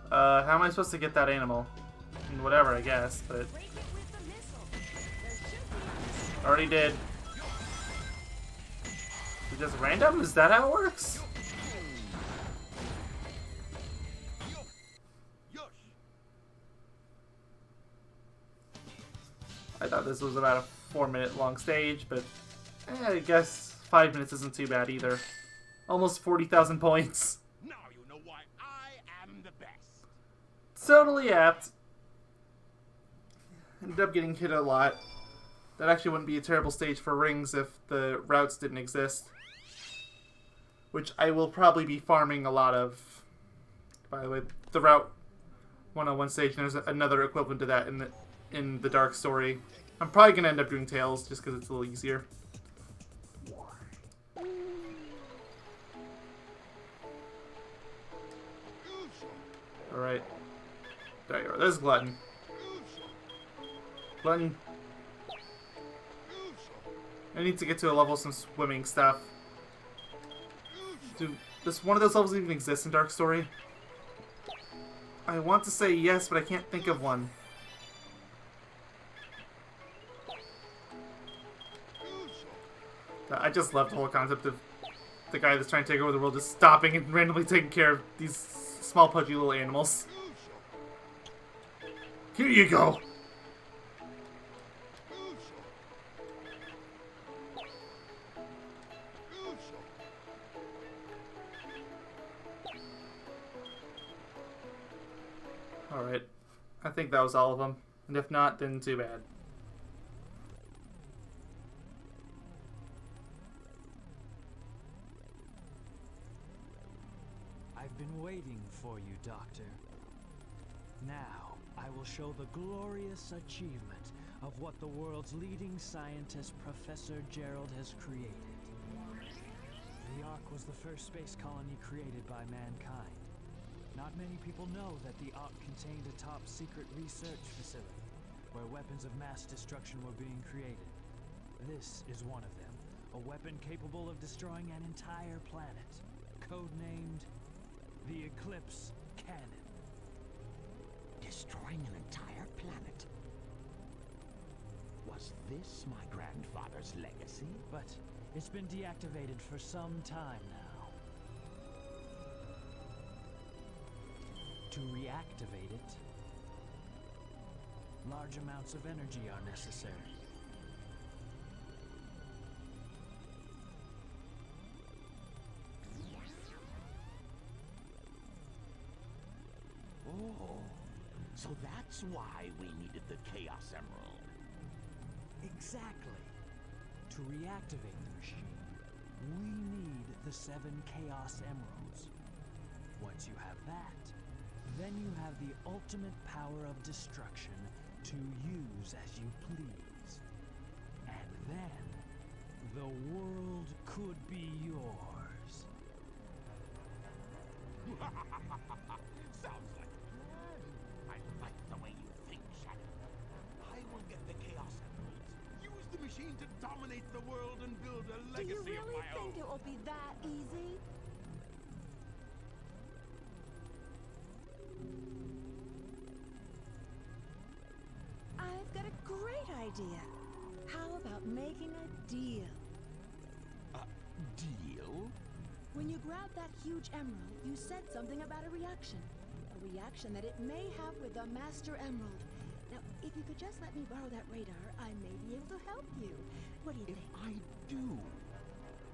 How am I supposed to get that animal? Whatever, I guess, but... Break it with the missile. There should be a missile. Already did. Is it just random? Is that how it works? I thought this was about a 4-minute long stage, but I guess 5 minutes isn't too bad either. Almost 40,000 points. Now you know why I am the best. Totally apt. Ended up getting hit a lot. That actually wouldn't be a terrible stage for rings if the routes didn't exist. Which I will probably be farming a lot of. By the way, the Route 101 stage, and there's another equivalent to that in the Dark Story. I'm probably going to end up doing Tails just because it's a little easier. Alright. There you are. There's Glutton. Glutton. I need to get to a level with some swimming stuff. Does one of those levels even exist in Dark Story? I want to say yes, but I can't think of one. I just love the whole concept of the guy that's trying to take over the world just stopping and randomly taking care of these small pudgy little animals. Here you go! Alright. I think that was all of them. And if not, then too bad. I've been waiting for you, Doctor. Now, I will show the glorious achievement of what the world's leading scientist, Professor Gerald, has created. The Ark was the first space colony created by mankind. Not many people know that the Ark contained a top-secret research facility, where weapons of mass destruction were being created. This is one of them, a weapon capable of destroying an entire planet, codenamed the Eclipse Cannon. Destroying an entire planet? Was this my grandfather's legacy? But it's been deactivated for some time now. To reactivate it, large amounts of energy are necessary. Oh, so that's why we needed the Chaos Emerald. Exactly. To reactivate the machine, we need the 7 Chaos Emeralds. Once you have that, then you have the ultimate power of destruction to use as you please. And then, the world could be yours. Sounds like a plan. I like the way you think, Shadow. I will get the Chaos Emeralds, use the machine to dominate the world and build a Do you legacy of really my think own. it will be that easy? I've got a great idea. How about making a deal? Deal? When you grabbed that huge emerald, you said something about a reaction. A reaction that it may have with the Master Emerald. Now, if you could just let me borrow that radar, I may be able to help you. What do you If think? I do,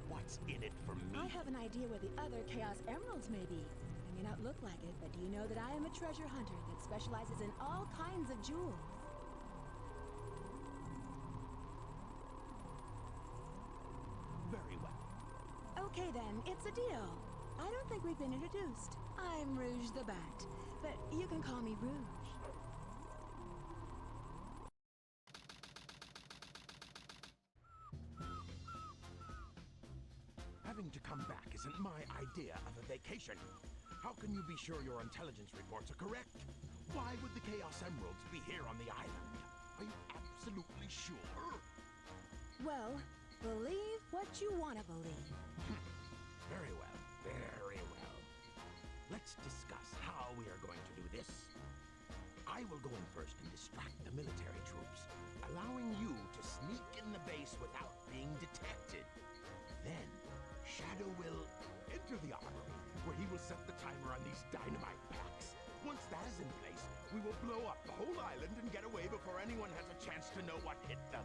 what's in it for me? I have an idea where the other Chaos Emeralds may be. They may not look like it, but do you know that I am a treasure hunter that specializes in all kinds of jewels? Very well. Okay then, it's a deal. I don't think we've been introduced. I'm Rouge the Bat, but you can call me Rouge. Having to come back isn't my idea of a vacation. How can you be sure your intelligence reports are correct? Why would the Chaos Emeralds be here on the island? Are you absolutely sure? Well, believe what you want to believe. Very well, very well. Let's discuss how we are going to do this. I will go in first and distract the military troops, allowing you to sneak in the base without being detected. Then, Shadow will enter the armory, where he will set the timer on these dynamite packs. Once that is in place, we will blow up the whole island and get away before anyone has a chance to know what hit them.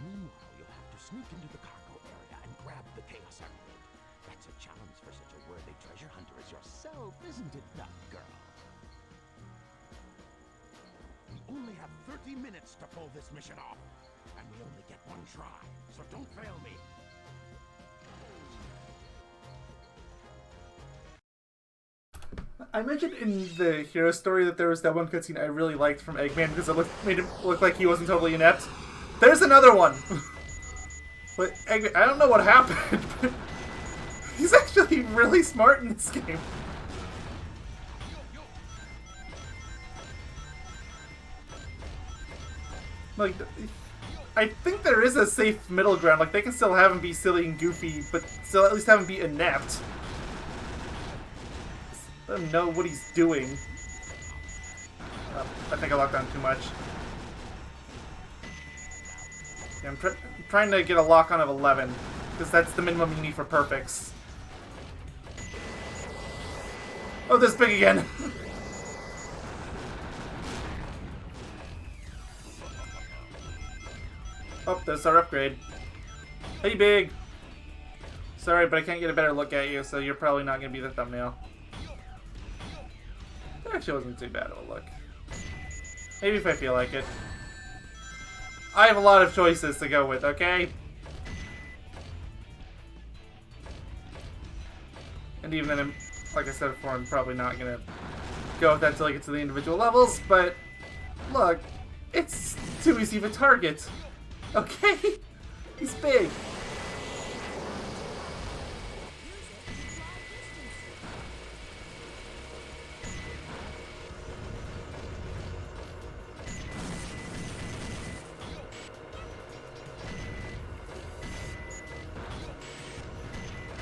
Meanwhile, you'll have to sneak into the cargo area and grab the Chaos Emerald. That's a challenge for such a worthy treasure hunter as yourself, isn't it, Duck Girl? We only have 30 minutes to pull this mission off, and we only get one try, so don't fail me. I mentioned in the hero story that there was that one cutscene I really liked from Eggman because it made him look like he wasn't totally inept. There's another one! But Eggman, I don't know what happened, but he's actually really smart in this game. Like, I think there is a safe middle ground. Like, they can still have him be silly and goofy, but still at least have him be inept. Let him know what he's doing. I think I locked on too much. Yeah, I'm trying to get a lock on of 11, because that's the minimum you need for perfects. Oh, this big again! Oh, there's our upgrade. Hey, Big! Sorry, but I can't get a better look at you, so you're probably not going to be the thumbnail. Actually, wasn't too bad of a look. Maybe if I feel like it. I have a lot of choices to go with, okay? And even then, like I said before, I'm probably not gonna go with that until I get to the individual levels, but look, it's too easy of a target. Okay? He's big.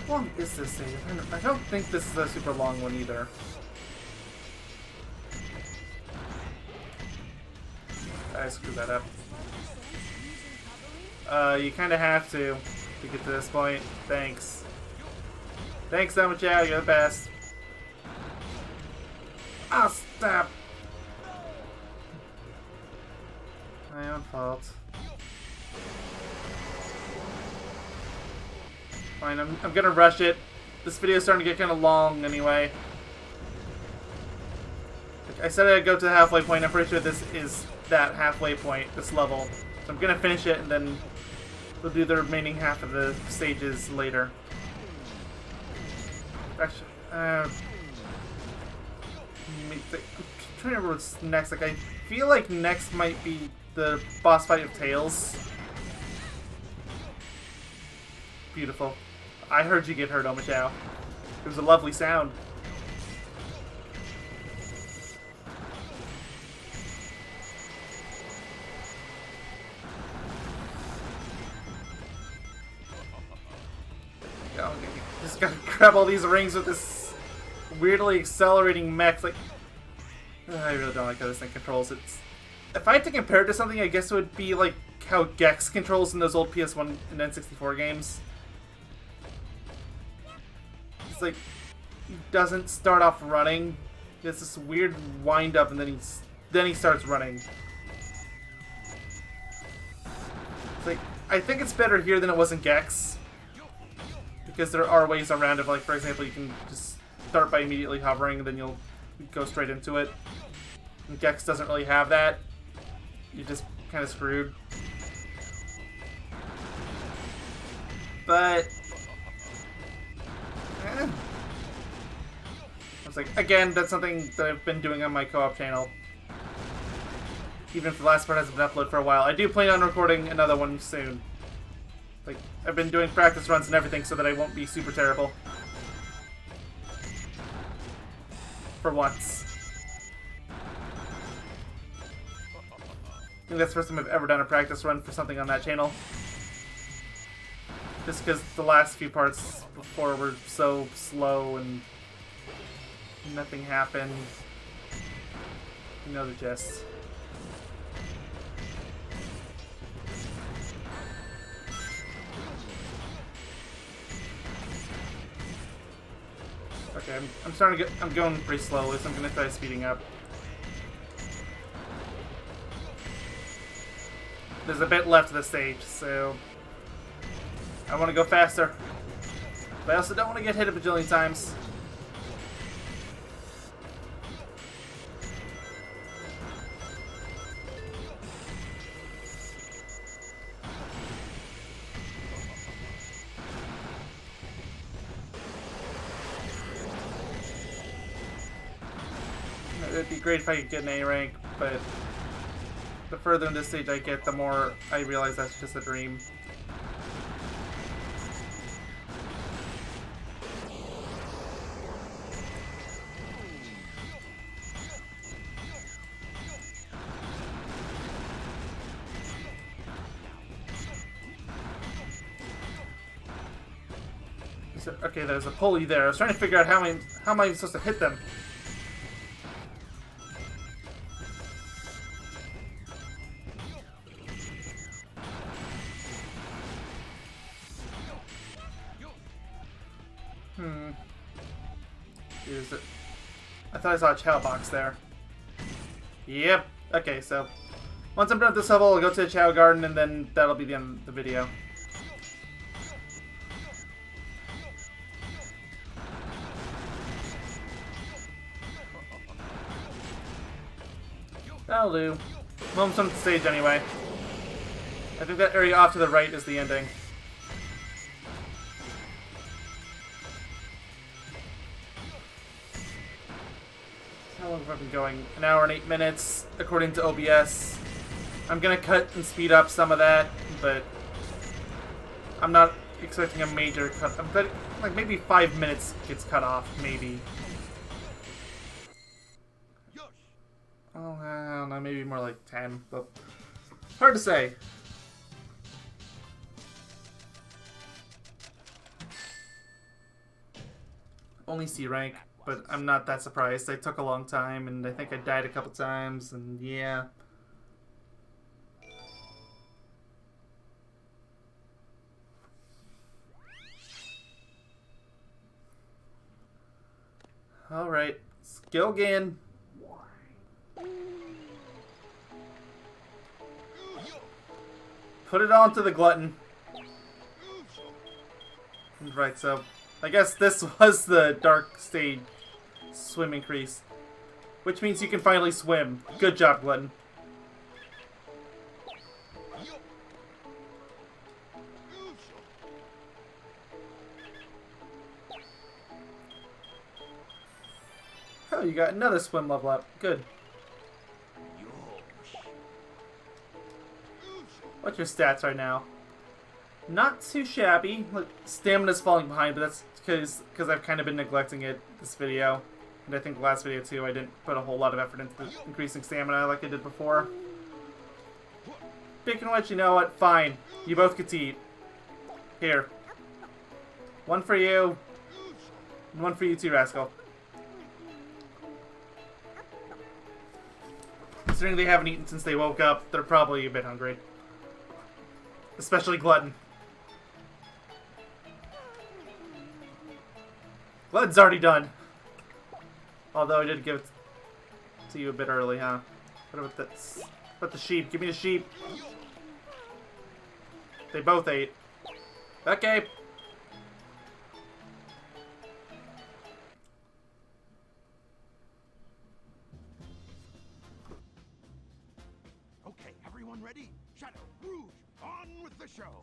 How long is this save? I don't think this is a super long one either. I screwed that up. You kind of have to get to this point. Thanks. Thanks so much, Al. You're the best. Ah, stop. My own fault. Fine, I'm gonna rush it. This video's starting to get kind of long anyway. Like I said I'd go to the halfway point. I'm pretty sure this is that halfway point, this level. So I'm gonna finish it and then we'll do the remaining half of the stages later. Actually, I'm trying to remember what's next. Like, I feel like next might be the boss fight of Tails. Beautiful. I heard you get hurt, Omachao. It was a lovely sound. Oh, just gotta grab all these rings with this weirdly accelerating mech. Like, I really don't like how this thing controls it. If I had to compare it to something, I guess it would be like how Gex controls in those old PS1 and N64 games. It's like he doesn't start off running. He has this weird wind up, and then he starts running. It's like I think it's better here than it was in Gex, because there are ways around it. Like, for example, you can just start by immediately hovering, and then you'll go straight into it. And Gex doesn't really have that. You're just kind of screwed. But I was like, again, that's something that I've been doing on my co-op channel. Even if the last part hasn't been uploaded for a while. I do plan on recording another one soon. Like, I've been doing practice runs and everything so that I won't be super terrible. For once. I think that's the first time I've ever done a practice run for something on that channel. Just because the last few parts before were so slow and nothing happened. You know the gist. Okay, I'm starting to get. I'm going pretty slowly, so I'm gonna try speeding up. There's a bit left of the stage, so I want to go faster. But I also don't want to get hit a bajillion times. It'd be great if I could get an A rank, but the further in this stage I get, the more I realize that's just a dream. Okay, there's a pulley there. I was trying to figure out how am I supposed to hit them. I thought I saw a chow box there. Yep. Okay, so once I'm done with this level, I'll go to the chow garden, and then that'll be the end of the video. That'll do. Moments on the stage anyway. I think that area off to the right is the ending. How long have I been going? 1 hour and 8 minutes, according to OBS. I'm gonna cut and speed up some of that, but I'm not expecting a major cut. I'm betting, like, maybe 5 minutes gets cut off, maybe. Oh, I don't know, maybe more like 10, but hard to say. Only C rank, but I'm not that surprised. I took a long time, and I think I died a couple times, and yeah. Alright, let's go again. Put it on to the glutton. Right, so I guess this was the dark stage swim increase. Which means you can finally swim. Good job, glutton. Oh, you got another swim level up. Good. What's your stats right now? Not too shabby. Stamina's falling behind, but that's because I've kind of been neglecting it this video. And I think the last video too, I didn't put a whole lot of effort into increasing stamina like I did before. Speaking of which, you know what? Fine. You both get to eat. Here. One for you. And one for you too, Rascal. Considering they haven't eaten since they woke up, they're probably a bit hungry. Especially Glutton. Glutton's already done. Although I did give it to you a bit early, huh? What about this? What about the sheep? Give me the sheep. They both ate. Okay. Okay, everyone ready? Shadow, Rouge, on with the show!